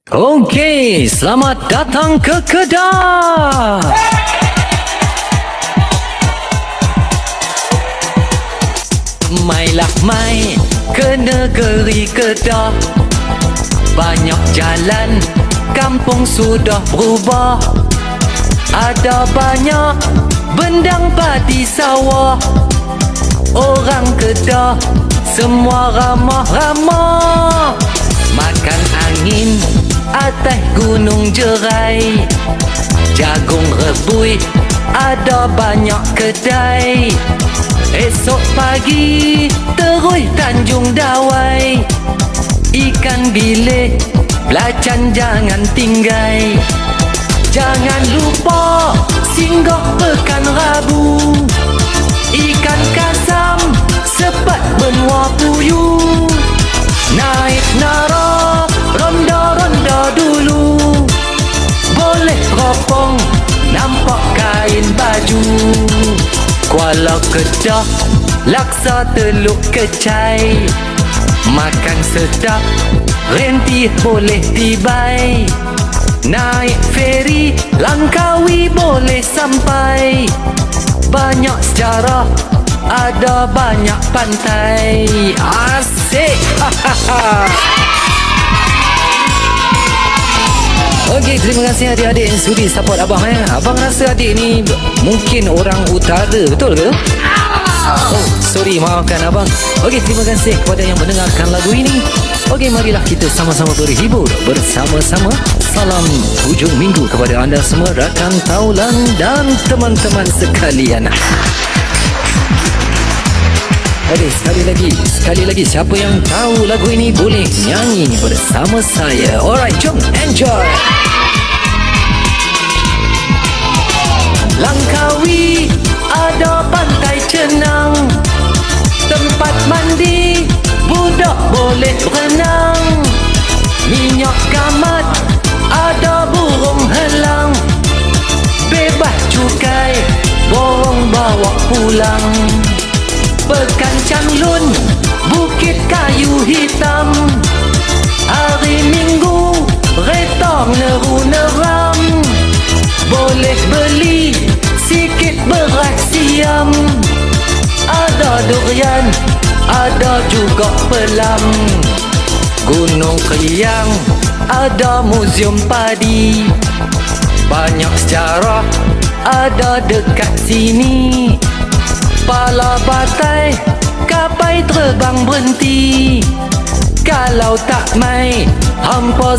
Okey, selamat datang ke Kedah. Mailah mai ke negeri Kedah. Banyak jalan, kampung sudah berubah. Ada banyak bendang padi sawah. Orang Kedah semua ramah-ramah. Makan angin atas gunung jerai. Jagung rebui ada banyak kedai. Esok pagi terus Tanjung Dawai. Ikan bilik belacan jangan tinggai. Jangan lupa singgah Pekan Rabu. Ikan kasam sepat benua puyuh. Naik nara ronda-ronda dulu. Boleh teropong nampak kain baju. Kuala Kedah laksa teluk kecai. Makan sedap renti boleh tibai. Naik feri Langkawi boleh sampai. Banyak sejarah, ada banyak pantai. Asyik. Okey, terima kasih adik-adik yang sudi support abang. Abang rasa adik ni mungkin orang utara, betul ke? Oh, sorry, maafkan abang. Okey, terima kasih kepada yang mendengarkan lagu ini. Okey, marilah kita sama-sama berhibur bersama-sama. Salam hujung minggu kepada anda semua, rakan taulan dan teman-teman sekalian. Okey, sekali lagi siapa yang tahu lagu ini boleh nyanyi bersama saya. Alright, jom enjoy. Langkawi ada pantai Cenang, tempat mandi budak boleh berenang. Minyak gamat ada burung helang. Bebas cukai borong bawa pulang. Pekan Changlun Bukit Kayu Hitam. Hari Minggu Retong Neru-Neram. Boleh beli sikit beras siam. Ada durian, ada juga pelam. Gunung Kriang ada muzium padi. Banyak sejarah ada dekat sini. Pala batai kapai terbang berhenti. Kalau tak mai hampa